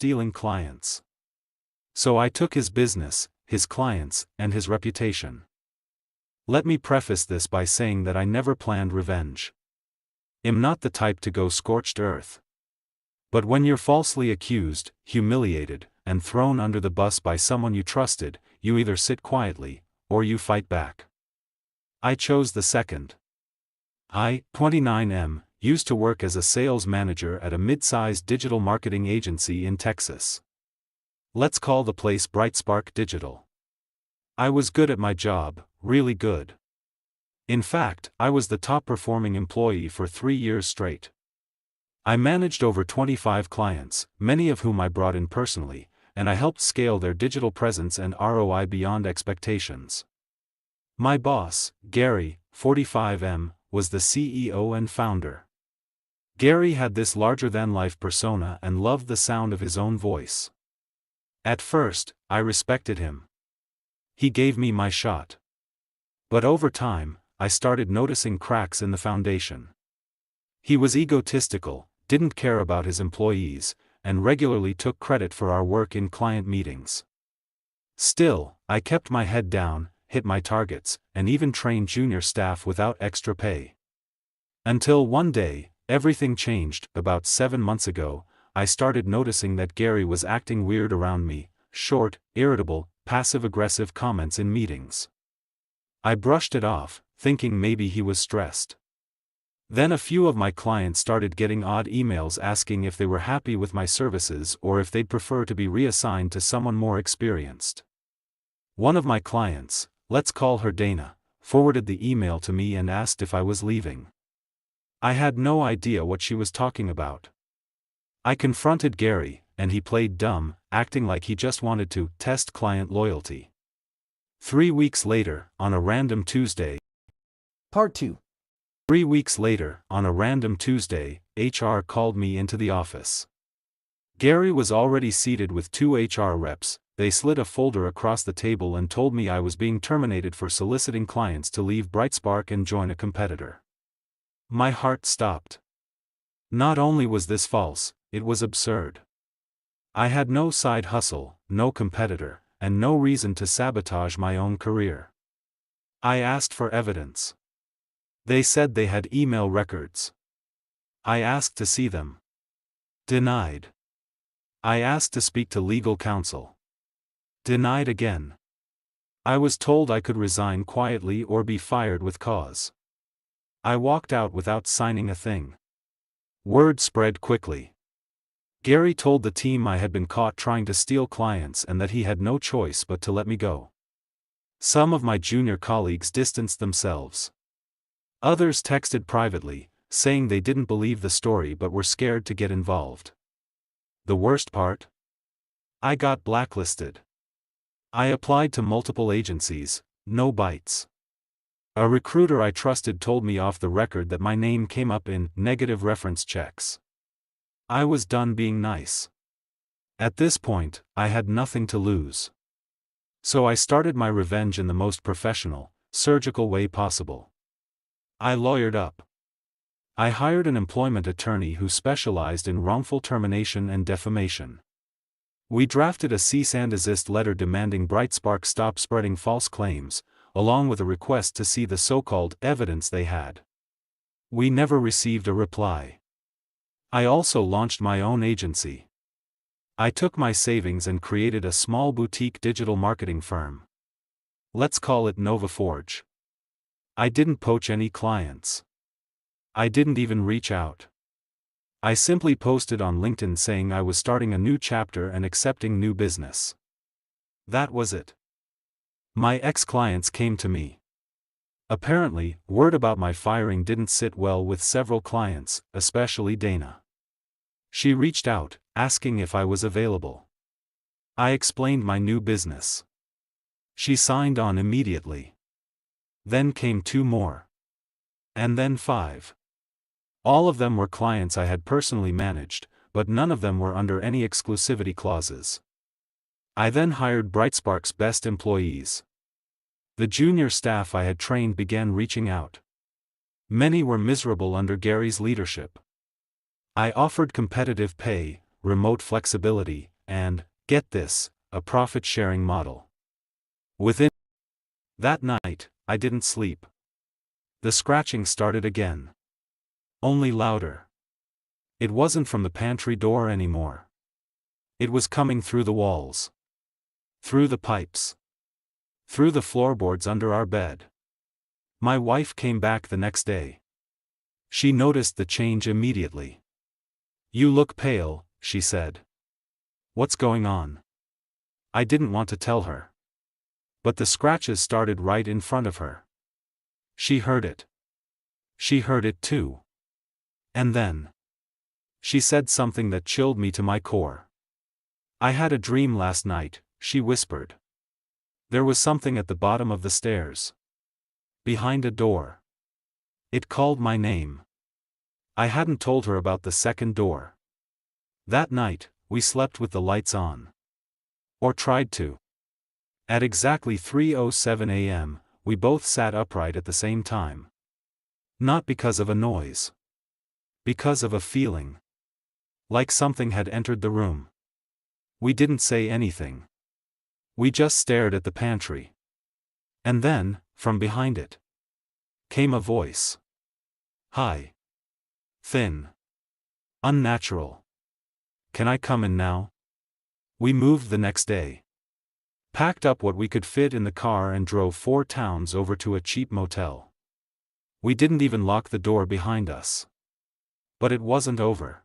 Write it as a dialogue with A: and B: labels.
A: stealing clients. So I took his business, his clients, and his reputation. Let me preface this by saying that I never planned revenge. I'm not the type to go scorched earth. But when you're falsely accused, humiliated, and thrown under the bus by someone you trusted, you either sit quietly, or you fight back. I chose the second. I, 29M, used to work as a sales manager at a mid-sized digital marketing agency in Texas. Let's call the place BrightSpark Digital. I was good at my job, really good. In fact, I was the top-performing employee for 3 years straight. I managed over 25 clients, many of whom I brought in personally, and I helped scale their digital presence and ROI beyond expectations. My boss, Gary, 45M, was the CEO and founder. Gary had this larger-than-life persona and loved the sound of his own voice. At first, I respected him. He gave me my shot. But over time, I started noticing cracks in the foundation. He was egotistical, didn't care about his employees, and regularly took credit for our work in client meetings. Still, I kept my head down, hit my targets, and even trained junior staff without extra pay. Until one day, everything changed. About 7 months ago, I started noticing that Gary was acting weird around me, short, irritable, passive-aggressive comments in meetings. I brushed it off, thinking maybe he was stressed. Then a few of my clients started getting odd emails asking if they were happy with my services or if they'd prefer to be reassigned to someone more experienced. One of my clients, let's call her Dana, forwarded the email to me and asked if I was leaving. I had no idea what she was talking about. I confronted Gary, and he played dumb, acting like he just wanted to test client loyalty. 3 weeks later, on a random Tuesday.
B: Part 2.
A: 3 weeks later, on a random Tuesday, HR called me into the office. Gary was already seated with 2 HR reps. They slid a folder across the table and told me I was being terminated for soliciting clients to leave BrightSpark and join a competitor. My heart stopped. Not only was this false, it was absurd. I had no side hustle, no competitor, and no reason to sabotage my own career. I asked for evidence. They said they had email records. I asked to see them. Denied. I asked to speak to legal counsel. Denied again. I was told I could resign quietly or be fired with cause. I walked out without signing a thing. Word spread quickly. Gary told the team I had been caught trying to steal clients and that he had no choice but to let me go. Some of my junior colleagues distanced themselves. Others texted privately, saying they didn't believe the story but were scared to get involved. The worst part? I got blacklisted. I applied to multiple agencies, no bites. A recruiter I trusted told me off the record that my name came up in negative reference checks. I was done being nice. At this point, I had nothing to lose. So I started my revenge in the most professional, surgical way possible. I lawyered up. I hired an employment attorney who specialized in wrongful termination and defamation. We drafted a cease and desist letter demanding BrightSpark stop spreading false claims, along with a request to see the so-called evidence they had. We never received a reply. I also launched my own agency. I took my savings and created a small boutique digital marketing firm. Let's call it NovaForge. I didn't poach any clients. I didn't even reach out. I simply posted on LinkedIn saying I was starting a new chapter and accepting new business. That was it. My ex-clients came to me. Apparently, word about my firing didn't sit well with several clients, especially Dana. She reached out, asking if I was available. I explained my new business. She signed on immediately. Then came 2 more. And then 5. All of them were clients I had personally managed, but none of them were under any exclusivity clauses. I then hired BrightSpark's best employees. The junior staff I had trained began reaching out. Many were miserable under Gary's leadership. I offered competitive pay, remote flexibility, Get this, a profit-sharing model. Within that night, I didn't sleep. The scratching started again. Only louder. It wasn't from the pantry door anymore. It was coming through the walls. Through the pipes. Through the floorboards under our bed. My wife came back the next day. She noticed the change immediately. "You look pale," she said. "What's going on?" I didn't want to tell her. But the scratches started right in front of her. She heard it. She heard it too. And then she said something that chilled me to my core. "I had a dream last night," she whispered. "There was something at the bottom of the stairs. Behind a door. It called my name." I hadn't told her about the second door. That night, we slept with the lights on. Or tried to. At exactly 3:07 a.m., we both sat upright at the same time. Not because of a noise. Because of a feeling. Like something had entered the room. We didn't say anything. We just stared at the pantry. And then, from behind it, came a voice. High. Thin. Unnatural. "Can I come in now?" We moved the next day. Packed up what we could fit in the car and drove 4 towns over to a cheap motel. We didn't even lock the door behind us. But it wasn't over.